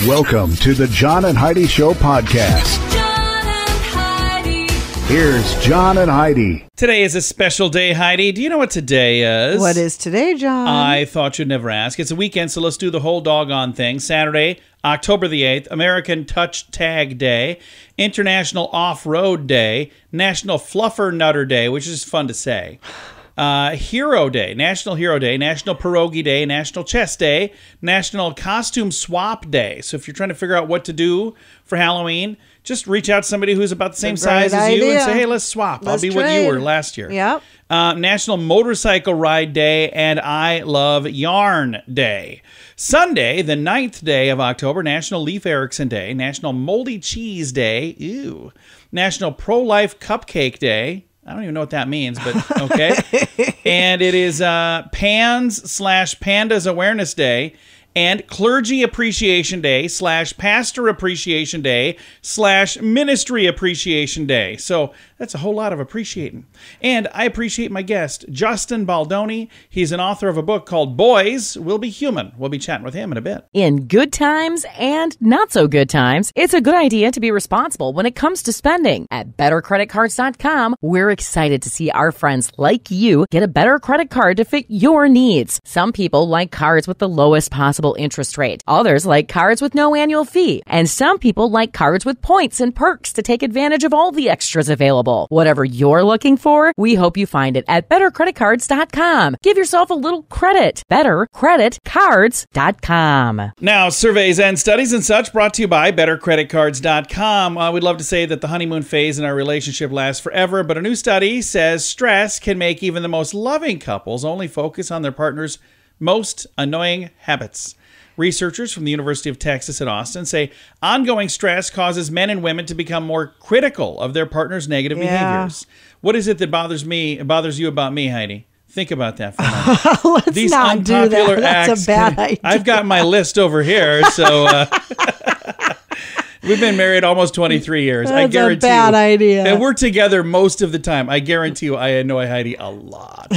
Welcome to the John and Heidi Show podcast. John and Heidi. Here's John and Heidi. Today is a special day, Heidi. Do you know what today is? What is today, John? I thought you'd never ask. It's a weekend, so let's do the whole doggone thing. Saturday, October the 8th, American Touch Tag Day, International Off-Road Day, National Fluffer Nutter Day, which is fun to say. Hero Day, National Hero Day, National Pierogi Day, National Chess Day, National Costume Swap Day. So if you're trying to figure out what to do for Halloween, just reach out to somebody who's about the same size as you and say, hey, let's swap. I'll be what you were last year. Yep. National Motorcycle Ride Day and I Love Yarn Day. Sunday, the 9th day of October, National Leif Erikson Day, National Moldy Cheese Day, National Pro-Life Cupcake Day. I don't even know what that means, but okay. And it is PANS/Pandas Awareness Day and Clergy Appreciation Day / Pastor Appreciation Day / Ministry Appreciation Day. So that's a whole lot of appreciating. And I appreciate my guest, Justin Baldoni. He's an author of a book called Boys Will Be Human. We'll be chatting with him in a bit. In good times and not so good times, it's a good idea to be responsible when it comes to spending. At BetterCreditCards.com, we're excited to see our friends like you get a better credit card to fit your needs. Some people like cards with the lowest possible interest rate. Others like cards with no annual fee. And some people like cards with points and perks to take advantage of all the extras available. Whatever you're looking for, we hope you find it at BetterCreditCards.com. Give yourself a little credit. BetterCreditCards.com. Now, surveys and studies and such brought to you by BetterCreditCards.com. We'd love to say that the honeymoon phase in our relationship lasts forever, but a new study says stress can make even the most loving couples only focus on their partner's most annoying habits. Researchers from the University of Texas at Austin say ongoing stress causes men and women to become more critical of their partner's negative behaviors. What is it that bothers you about me, Heidi? Think about that for a moment. Let's These not do unpopular that. That's acts. a bad idea. I've got my list over here, so we've been married almost 23 years. I guarantee a bad idea. And we're together most of the time. I guarantee you I annoy Heidi a lot.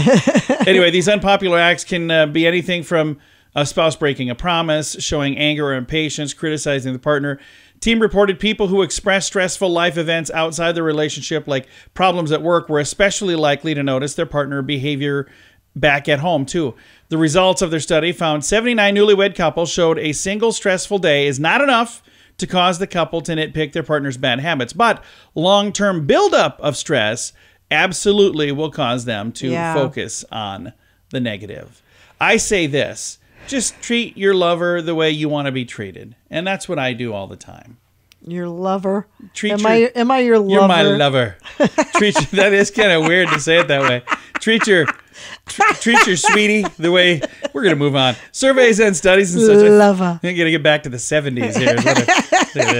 Anyway, these unpopular acts can be anything from a spouse breaking a promise, showing anger or impatience, criticizing the partner. Team reported people who express stressful life events outside the relationship, like problems at work, were especially likely to notice their partner behavior back at home, too. The results of their study found 79 newlywed couples showed a single stressful day is not enough to cause the couple to nitpick their partner's bad habits. But long-term buildup of stress absolutely will cause them to focus on the negative. I say this, just treat your lover the way you want to be treated. And that's what I do all the time. Your lover? Am I your lover? You're my lover. That is kind of weird to say it that way. Treat your sweetie the way. We're gonna move on. Surveys and studies and such. Lover. I'm gonna get back to the 70s here.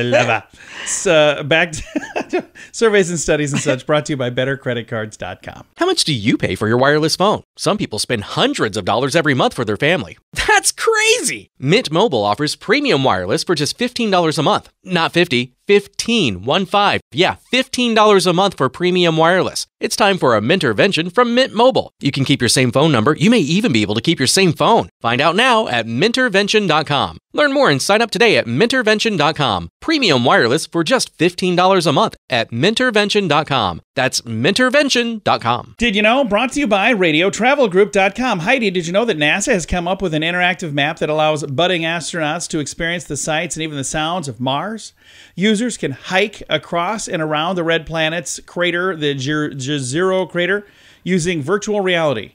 Lover. So back to surveys and studies and such brought to you by BetterCreditCards.com. How much do you pay for your wireless phone? Some people spend hundreds of dollars every month for their family. That's crazy! Mint Mobile offers premium wireless for just $15 a month. Not 50, 15, 1-5. Yeah, $15 a month for premium wireless. It's time for a Mintervention from Mint Mobile. You can keep your same phone number. You may even be able to keep your same phone. Find out now at Mintervention.com. Learn more and sign up today at Mintervention.com. Premium wireless for just $15 a month at Mintervention.com. That's Mintervention.com. Did you know? Brought to you by RadioTravelGroup.com. Heidi, did you know that NASA has come up with an interactive map that allows budding astronauts to experience the sights and even the sounds of Mars? Users can hike across and around the red planet's crater, the Jezero crater, using virtual reality.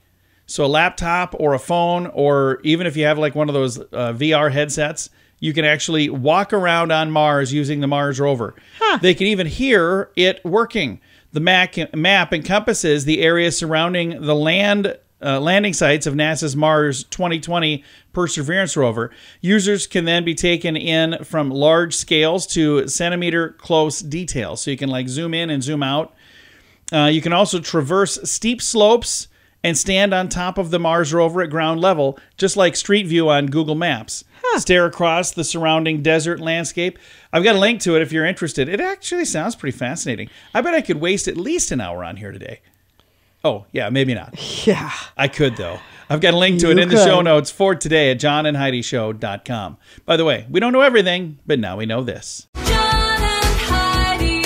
So a laptop or a phone, or even if you have like one of those VR headsets, you can actually walk around on Mars using the Mars rover. They can even hear it working. The map encompasses the area surrounding the landing sites of NASA's Mars 2020 Perseverance rover. Users can then be taken in from large scales to centimeter close details. So you can like zoom in and zoom out. You can also traverse steep slopes and stand on top of the Mars rover at ground level, just like Street View on Google Maps. Stare across the surrounding desert landscape. I've got a link to it if you're interested. It actually sounds pretty fascinating. I bet I could waste at least an hour on here today. Oh, yeah, maybe not. Yeah. I could, though. I've got a link to it You in the could. show notes for today at johnandheidishow.com. By the way, we don't know everything, but now we know this. John and Heidi.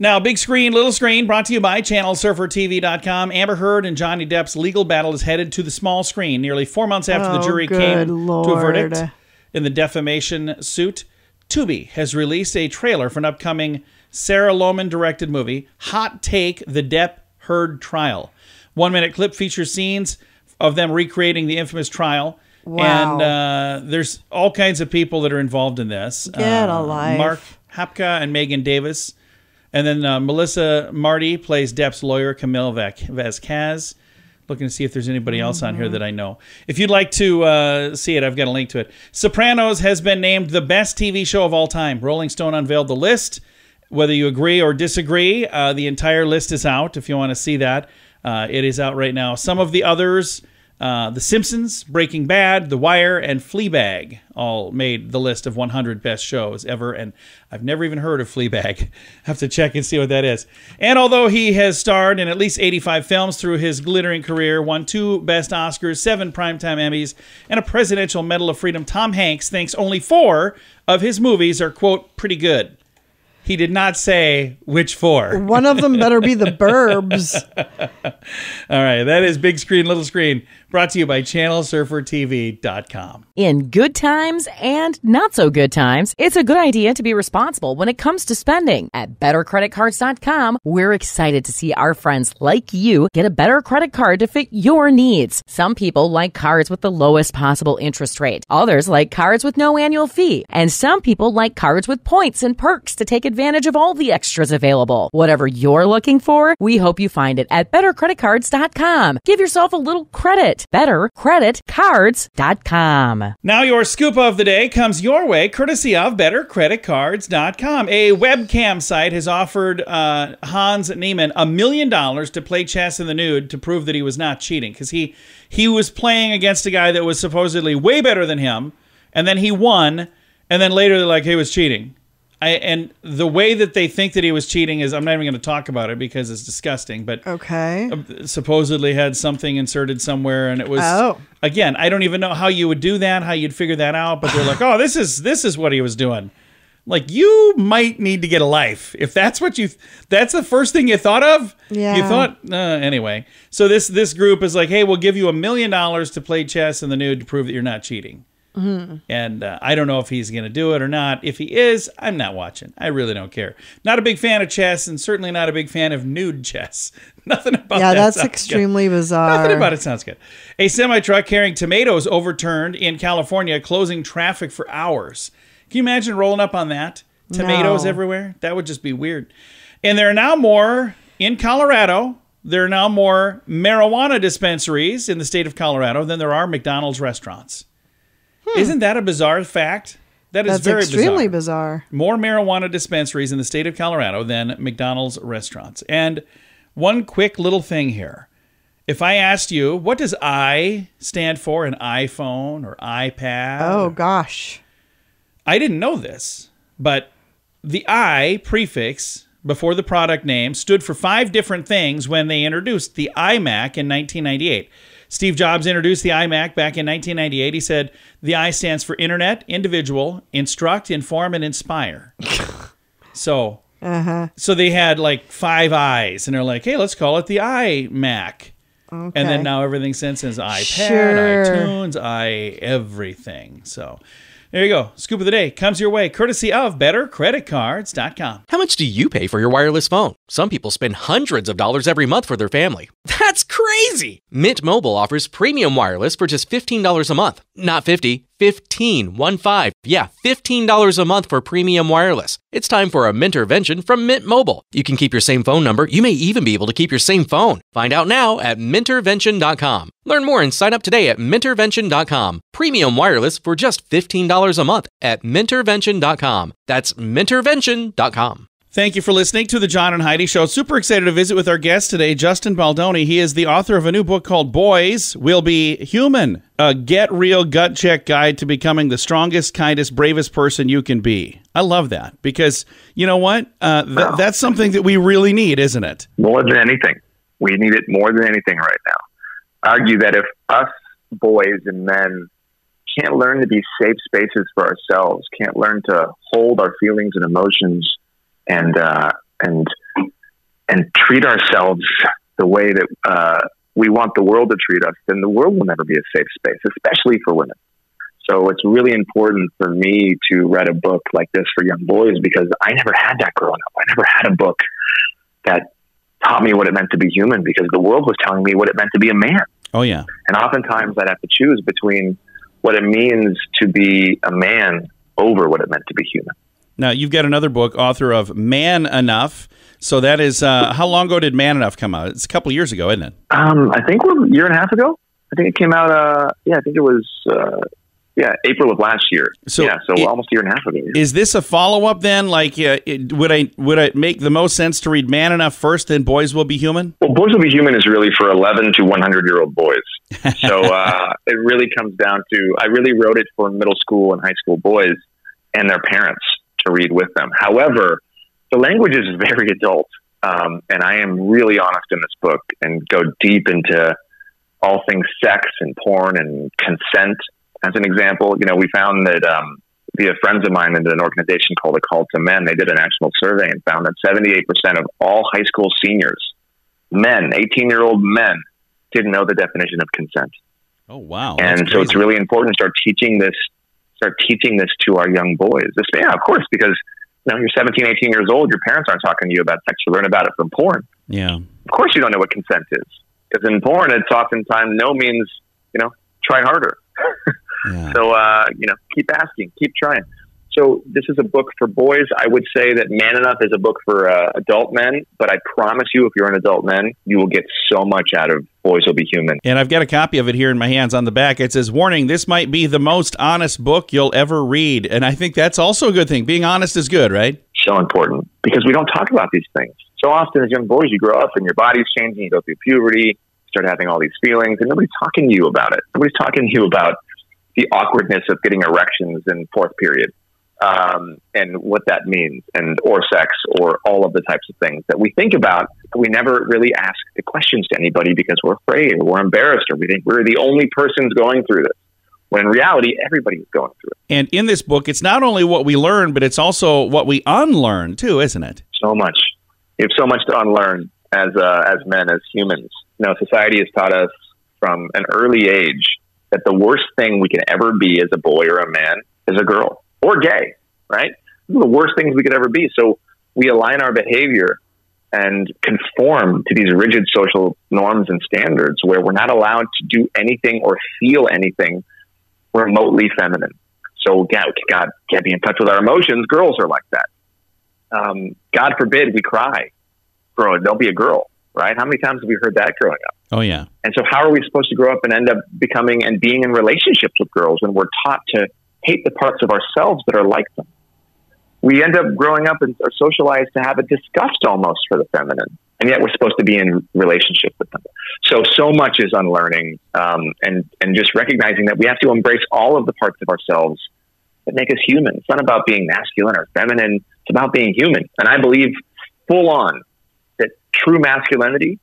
Now, big screen, little screen, brought to you by ChannelSurferTV.com. Amber Heard and Johnny Depp's legal battle is headed to the small screen nearly 4 months after the jury came to a verdict in the defamation suit. Tubi has released a trailer for an upcoming Sarah Lohman-directed movie, Hot Take: The Depp-Heard Trial. 1-minute clip features scenes of them recreating the infamous trial. Wow. And there's all kinds of people that are involved in this. Get a life. Mark Hapka and Megan Davis. And then Melissa Marty plays Depp's lawyer, Camille Vasquez. Looking to see if there's anybody else on here that I know. If you'd like to see it, I've got a link to it. Sopranos has been named the best TV show of all time. Rolling Stone unveiled the list. Whether you agree or disagree, the entire list is out if you want to see that. It is out right now. Some of the others, The Simpsons, Breaking Bad, The Wire, and Fleabag all made the list of 100 best shows ever, and I've never even heard of Fleabag. Have to check and see what that is. And although he has starred in at least 85 films through his glittering career, won 2 Best Oscars, 7 Primetime Emmys, and a Presidential Medal of Freedom, Tom Hanks thinks only 4 of his movies are, quote, pretty good. He did not say which 4. One of them better be The Burbs. All right, that is Big Screen, Little Screen, brought to you by ChannelSurferTV.com. In good times and not so good times, it's a good idea to be responsible when it comes to spending. At BetterCreditCards.com, we're excited to see our friends like you get a better credit card to fit your needs. Some people like cards with the lowest possible interest rate. Others like cards with no annual fee. And some people like cards with points and perks to take advantage of all the extras available. Whatever you're looking for, we hope you find it at BetterCreditCards.com. Give yourself a little credit. BetterCreditCards.com. Now your scoop of the day comes your way courtesy of BetterCreditCards.com. A webcam site has offered Hans Niemann $1 million to play chess in the nude to prove that he was not cheating, because he was playing against a guy that was supposedly way better than him, and then he won, and then later they're like, he was cheating. And the way that they think that he was cheating is, I'm not even going to talk about it because it's disgusting, but Okay. supposedly had something inserted somewhere, and it was, again, I don't even know how you would do that, how you'd figure that out, but they're like, oh, this is what he was doing. Like, you might need to get a life. If that's what that's the first thing you thought of? Yeah. You thought, anyway. So this group is like, hey, we'll give you $1 million to play chess in the nude to prove that you're not cheating. And I don't know if he's going to do it or not. If he is, I'm not watching. I really don't care. Not a big fan of chess, and certainly not a big fan of nude chess. Nothing about that. Yeah, that's sounds extremely good. bizarre. Nothing about it sounds good. A semi-truck carrying tomatoes overturned in California, closing traffic for hours. Can you imagine rolling up on that? Tomatoes No. everywhere? That would just be weird. And there are now more in Colorado. There are now more marijuana dispensaries in the state of Colorado than there are McDonald's restaurants. Isn't that a bizarre fact? That's very extremely bizarre. More marijuana dispensaries in the state of Colorado than McDonald's restaurants. And one quick little thing here. If I asked you, what does I stand for in iPhone or iPad? Oh, gosh. I didn't know this, but the I prefix before the product name stood for 5 different things when they introduced the iMac in 1998. Steve Jobs introduced the iMac back in 1998. He said, the I stands for Internet, Individual, Instruct, Inform, and Inspire. So they had like 5 I's, and they're like, hey, let's call it the iMac. Okay. And then now everything since is iPad, iTunes, everything. So there you go. Scoop of the day comes your way courtesy of BetterCreditCards.com. How much do you pay for your wireless phone? Some people spend hundreds of dollars every month for their family. That's crazy! Mint Mobile offers premium wireless for just $15 a month. Not 50, 15, 1-5. Yeah, $15 a month for premium wireless. It's time for a Mintervention from Mint Mobile. You can keep your same phone number. You may even be able to keep your same phone. Find out now at Mintervention.com. Learn more and sign up today at Mintervention.com. Premium wireless for just $15 a month at Mintervention.com. That's Mintervention.com. Thank you for listening to the John and Heidi Show. Super excited to visit with our guest today, Justin Baldoni. He is the author of a new book called Boys Will Be Human, a get real gut check guide to becoming the strongest, kindest, bravest person you can be. I love that because you know what? That's something that we really need, isn't it? More than anything. We need it more than anything right now. I argue that if us boys and men can't learn to be safe spaces for ourselves, can't learn to hold our feelings and emotions and treat ourselves the way that we want the world to treat us, then the world will never be a safe space, especially for women. So it's really important for me to write a book like this for young boys because I never had that growing up. I never had a book that taught me what it meant to be human because the world was telling me what it meant to be a man. Oh, yeah. And oftentimes I'd have to choose between what it means to be a man over what it meant to be human. Now, you've got another book, author of Man Enough. So that is, how long ago did Man Enough come out? It's a couple years ago, isn't it? I think we're a year and a half ago. I think it came out, I think it was, April of last year. So almost a year and a half ago. Is this a follow-up then? Like, would it make the most sense to read Man Enough first, then Boys Will Be Human? Well, Boys Will Be Human is really for 11 to 100-year-old boys. So it really comes down to, I really wrote it for middle school and high school boys and their parents to read with them. However, the language is very adult, and I am really honest in this book and go deep into all things sex and porn and consent. As an example, we found that via friends of mine in an organization called A Call to Men, they did a national survey and found that 78% of all high school seniors, men, 18-year-old men, didn't know the definition of consent. Oh, wow. And so it's really important to start teaching this to our young boys. Of course, because you're 17, 18 years old, your parents aren't talking to you about sex. You learn about it from porn. Yeah. Of course you don't know what consent is. Because in porn, it's oftentimes no means, try harder. Yeah. So, keep asking, keep trying. So this is a book for boys. I would say that Man Enough is a book for adult men, but I promise you, if you're an adult man, you will get so much out of Boys Will Be Human. And I've got a copy of it here in my hands on the back. It says, warning, this might be the most honest book you'll ever read. And I think that's also a good thing. Being honest is good, right? So important because we don't talk about these things. So often as young boys, you grow up and your body's changing, you go through puberty, start having all these feelings, and nobody's talking to you about it. Nobody's talking to you about the awkwardness of getting erections in fourth period. And what that means, or sex, or all of the types of things that we think about, but we never really ask the questions to anybody because we're afraid, or we're embarrassed, or we think we're the only persons going through this. When in reality, everybody's going through it. And in this book, it's not only what we learn, but it's also what we unlearn too, isn't it? So much. We have so much to unlearn as men, as humans. Society has taught us from an early age that the worst thing we can ever be as a boy or a man is a girl. Or gay, right? These are the worst things we could ever be. So we align our behavior and conform to these rigid social norms and standards where we're not allowed to do anything or feel anything remotely feminine. So God, can't be in touch with our emotions. Girls are like that. God forbid we cry. Don't be a girl, right? How many times have we heard that growing up? Oh, yeah. And so how are we supposed to grow up and end up becoming and being in relationships with girls when we're taught to hate the parts of ourselves that are like them? We end up growing up and are socialized to have a disgust almost for the feminine, and yet we're supposed to be in relationship with them. So much is unlearning, and just recognizing that we have to embrace all of the parts of ourselves that make us human. It's not about being masculine or feminine. It's about being human. And I believe full on that true masculinity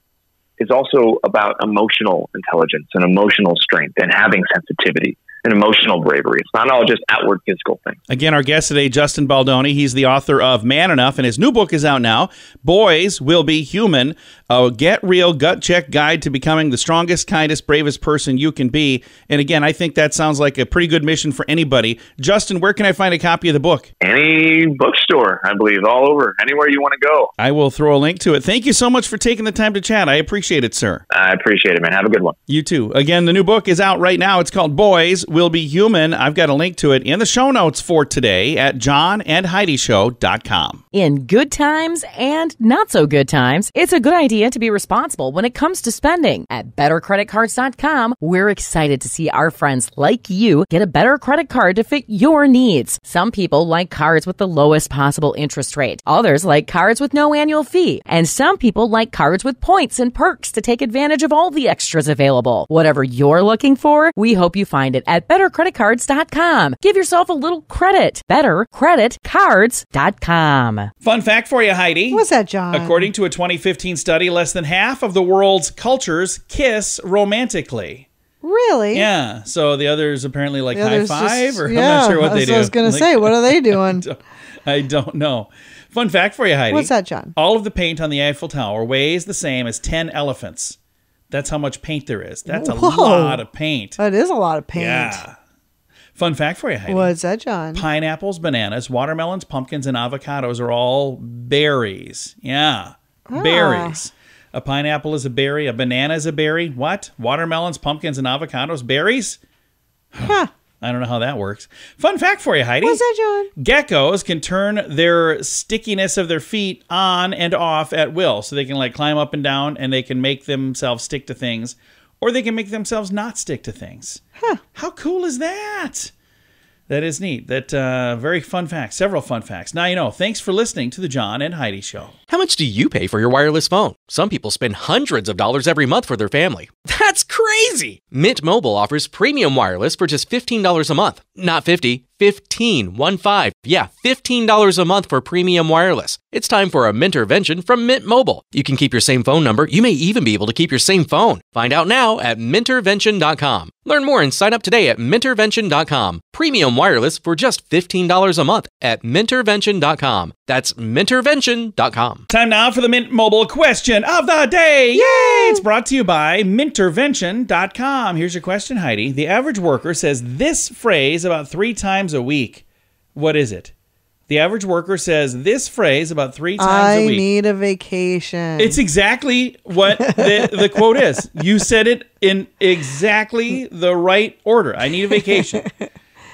is also about emotional intelligence and emotional strength and having sensitivity and emotional bravery. It's not all just outward physical things. Again, our guest today, Justin Baldoni. He's the author of Man Enough, and his new book is out now, Boys Will Be Human, a get real gut check guide to becoming the strongest, kindest, bravest person you can be. And again, I think that sounds like a pretty good mission for anybody. Justin, where can I find a copy of the book? Any bookstore, I believe, all over, anywhere you want to go. I will throw a link to it. Thank you so much for taking the time to chat. I appreciate it, sir. I appreciate it, man. Have a good one. You too. Again, the new book is out right now. It's called Boys will be human. I've got a link to it in the show notes for today at johnandheidishow.com. In good times and not so good times, it's a good idea to be responsible when it comes to spending. At bettercreditcards.com, we're excited to see our friends like you get a better credit card to fit your needs. Some people like cards with the lowest possible interest rate. Others like cards with no annual fee. And some people like cards with points and perks to take advantage of all the extras available. Whatever you're looking for, we hope you find it at bettercreditcards.com. Give yourself a little credit. Bettercreditcards.com. Fun fact for you, Heidi. What's that, John? According to a 2015 study, less than half of the world's cultures kiss romantically. Really? Yeah. So the others apparently like The high others five, just- or yeah, I'm not sure what they do. I was going to say, what are they doing? I don't know. Fun fact for you, Heidi. What's that, John? All of the paint on the Eiffel Tower weighs the same as 10 elephants. That's how much paint there is. That's a Whoa. lot of paint. That is a lot of paint. Yeah. Fun fact for you, Heidi. What's that, John? Pineapples, bananas, watermelons, pumpkins, and avocados are all berries. Yeah. Berries. A pineapple is a berry. A banana is a berry. What? Watermelons, pumpkins, and avocados, berries? Huh. I don't know how that works. Fun fact for you, Heidi. What's that, John? Geckos can turn their stickiness of their feet on and off at will. So they can like climb up and down, and they can make themselves stick to things, or they can make themselves not stick to things. Huh. How cool is that? That is neat. That very fun facts. Several fun facts. Now you know. Thanks for listening to the John and Heidi Show. How much do you pay for your wireless phone? Some people spend hundreds of dollars every month for their family. That's crazy! Mint Mobile offers premium wireless for just $15 a month. Not 50, 15, 1-5. Yeah, $15 a month for premium wireless. It's time for a Mintervention from Mint Mobile. You can keep your same phone number. You may even be able to keep your same phone. Find out now at Mintervention.com. Learn more and sign up today at Mintervention.com. Premium wireless for just $15 a month at Mintervention.com. That's Mintervention.com. Time now for the Mint Mobile question of the day. Yay! It's brought to you by Mintervention.com. Here's your question, Heidi. The average worker says this phrase about 3 times a week. What is it? The average worker says this phrase about 3 times a week. I need a vacation. It's exactly what the quote is. You said it in exactly the right order. I need a vacation.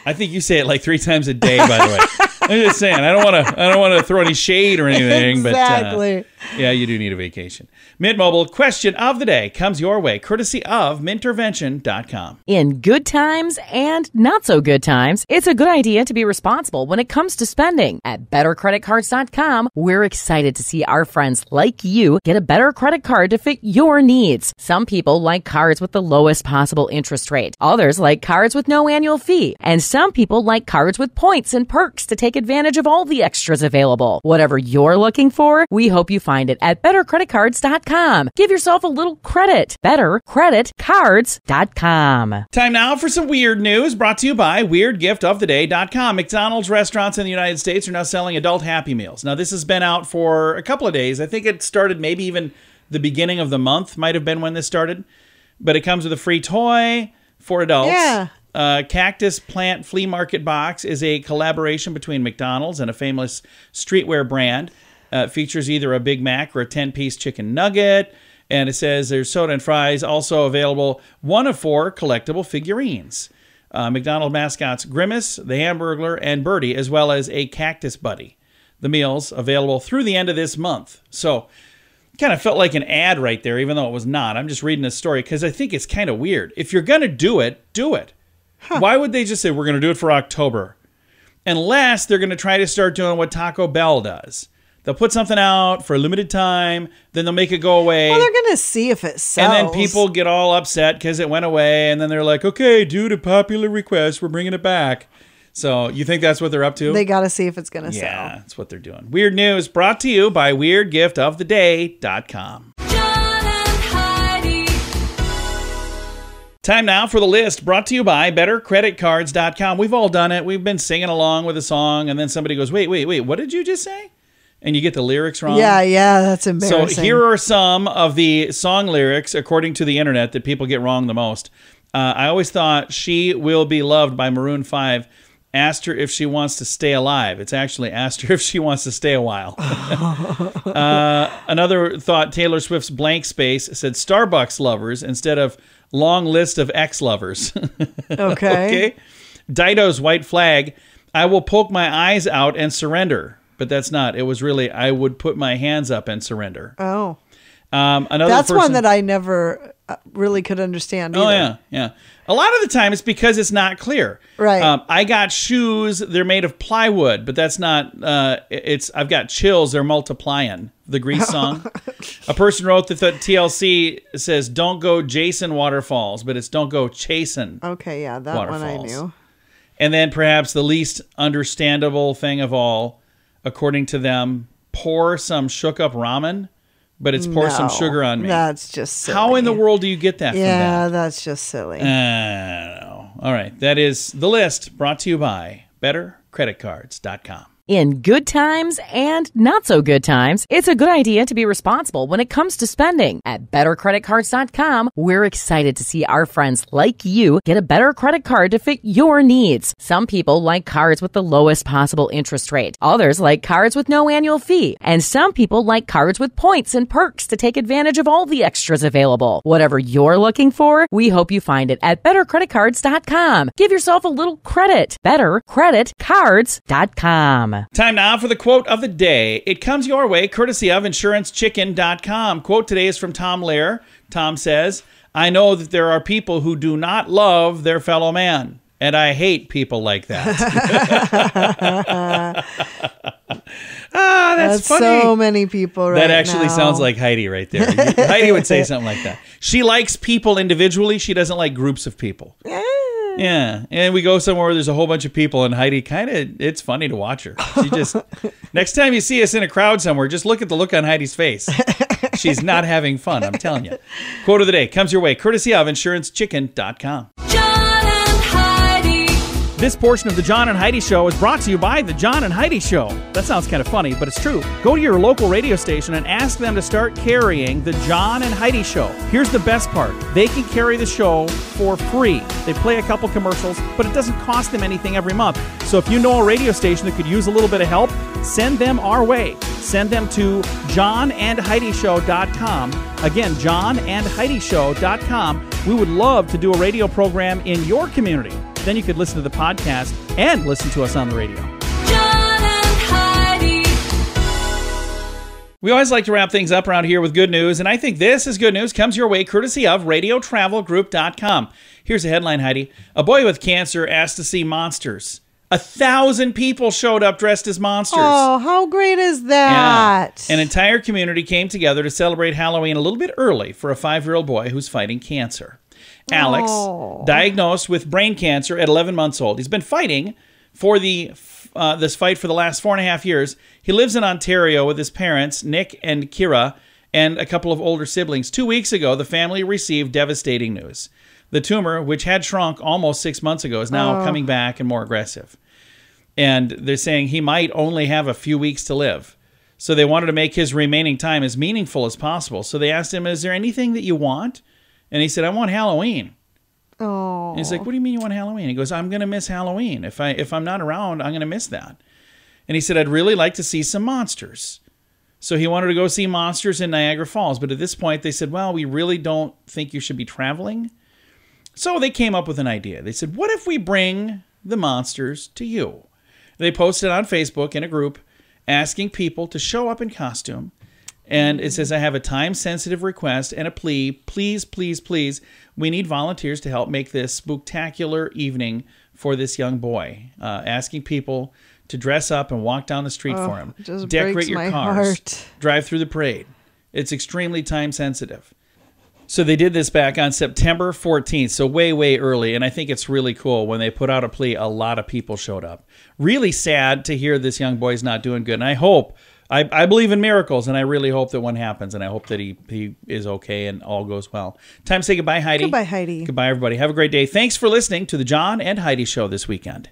I think you say it like 3 times a day, by the way. I'm just saying. I don't want to throw any shade or anything. Exactly. But yeah, you do need a vacation. Mint Mobile question of the day comes your way, courtesy of Mintervention.com. In good times and not so good times, it's a good idea to be responsible when it comes to spending. At bettercreditcards.com, we're excited to see our friends like you get a better credit card to fit your needs. Some people like cards with the lowest possible interest rate. Others like cards with no annual fee. And some people like cards with points and perks to take advantage of all the extras available. Whatever you're looking for, we hope you find it at bettercreditcards.com. Give yourself a little credit. Bettercreditcards.com. Time now for some weird news brought to you by WeirdGiftOfTheDay.com. McDonald's restaurants in the United States are now selling adult Happy Meals. Now, this has been out for a couple of days. I think it started maybe even the beginning of the month might have been when this started. But it comes with a free toy for adults. Yeah. Cactus Plant Flea Market Box is a collaboration between McDonald's and a famous streetwear brand. It features either a Big Mac or a 10-piece chicken nugget. And it says there's soda and fries. Also available 1 of 4 collectible figurines. McDonald's mascots Grimace, the Hamburglar, and Birdie, as well as a Cactus Buddy. The meals available through the end of this month. So kind of felt like an ad right there, even though it was not. I'm just reading this story because I think it's kind of weird. If you're going to do it, do it. Why would they just say, we're going to do it for October? Unless they're going to try to start doing what Taco Bell does. They'll put something out for a limited time, then they'll make it go away. Well, they're going to see if it sells. And then people get all upset because it went away, and then they're like, okay, due to popular request, we're bringing it back. So you think that's what they're up to? They got to see if it's going to sell. Yeah, that's what they're doing. Weird news brought to you by WeirdGiftOfTheDay.com. John and Heidi. Time now for the list brought to you by BetterCreditCards.com. We've all done it. We've been singing along with a song, and then somebody goes, wait, what did you just say? And you get the lyrics wrong. Yeah, that's embarrassing. So here are some of the song lyrics, according to the internet, that people get wrong the most. I always thought She Will Be Loved by Maroon 5 asked her if she wants to stay alive. It's actually asked her if she wants to stay a while. Another thought, Taylor Swift's Blank Space said Starbucks lovers instead of long list of ex-lovers. Okay. Dido's white flag, I will poke my eyes out and surrender. But that's not. It was really, I would put my hands up and surrender. Oh. Another That's person, one that I never really could understand either. Oh, yeah. A lot of the time it's because it's not clear. Right. I got shoes, they're made of plywood, but that's not, I've got chills, they're multiplying. The Grease song. A person wrote that the TLC says, don't go Jason waterfalls, but it's don't go chasing Okay, yeah, that waterfalls. one I knew. And then perhaps the least understandable thing of all, according to them, pour some shook up ramen, but it's pour some sugar on me. That's just silly. How in the world do you get that from Yeah, that? that's just silly. I don't know. All right. That is the list brought to you by BetterCreditCards.com. In good times and not so good times, it's a good idea to be responsible when it comes to spending. At BetterCreditCards.com, we're excited to see our friends like you get a better credit card to fit your needs. Some people like cards with the lowest possible interest rate. Others like cards with no annual fee. And some people like cards with points and perks to take advantage of all the extras available. Whatever you're looking for, we hope you find it at BetterCreditCards.com. Give yourself a little credit. BetterCreditCards.com. Time now for the quote of the day. It comes your way courtesy of InsuranceChicken.com. Quote today is from Tom Lair. Tom says, I know that there are people who do not love their fellow man, and I hate people like that. That's funny. So many people right now. That actually sounds like Heidi right there. Heidi would say something like that. She likes people individually. She doesn't like groups of people. Yeah, and we go somewhere where there's a whole bunch of people, and Heidi it's funny to watch her. She just, next time you see us in a crowd somewhere, just look at the look on Heidi's face. She's not having fun, I'm telling you. Quote of the day comes your way, courtesy of InsuranceChicken.com. John and Heidi. This portion of the John and Heidi Show is brought to you by the John and Heidi Show. That sounds kind of funny, but it's true. Go to your local radio station and ask them to start carrying the John and Heidi Show. Here's the best part. They can carry the show for free. They play a couple commercials, but it doesn't cost them anything every month. So if you know a radio station that could use a little bit of help, send them our way. Send them to johnandheidishow.com. Again, johnandheidishow.com. We would love to do a radio program in your community. Then you could listen to the podcast and listen to us on the radio. John and Heidi. We always like to wrap things up around here with good news, and I think this is good news. Comes your way courtesy of RadioTravelGroup.com. Here's a headline, Heidi. A boy with cancer asked to see monsters. 1,000 people showed up dressed as monsters. Oh, how great is that? Yeah. An entire community came together to celebrate Halloween a little bit early for a 5-year-old boy who's fighting cancer. Alex, diagnosed with brain cancer at 11 months old. He's been fighting for this fight for the last 4.5 years. He lives in Ontario with his parents, Nick and Kira, and a couple of older siblings. 2 weeks ago, the family received devastating news. The tumor, which had shrunk almost 6 months ago, is now coming back and more aggressive. And they're saying he might only have a few weeks to live. So they wanted to make his remaining time as meaningful as possible. So they asked him, is there anything that you want? And he said, I want Halloween. Oh. And he's like, what do you mean you want Halloween? He goes, I'm going to miss Halloween. If I'm not around, I'm going to miss that. And he said, I'd really like to see some monsters. So he wanted to go see monsters in Niagara Falls. But at this point, they said, well, we really don't think you should be traveling. So they came up with an idea. They said, what if we bring the monsters to you? They posted on Facebook in a group asking people to show up in costume. And it says, I have a time-sensitive request and a plea. Please, please, please, we need volunteers to help make this spooktacular evening for this young boy. Asking people to dress up and walk down the street for him. Just decorate breaks your my cars. heart. Drive through the parade. It's extremely time-sensitive. So they did this back on September 14th, so way, way early. And I think it's really cool. When they put out a plea, a lot of people showed up. Really sad to hear this young boy's not doing good. And I hope, I believe in miracles, and I really hope that one happens. And I hope that he is okay and all goes well. Time to say goodbye, Heidi. Goodbye, Heidi. Goodbye, everybody. Have a great day. Thanks for listening to the John and Heidi Show this weekend.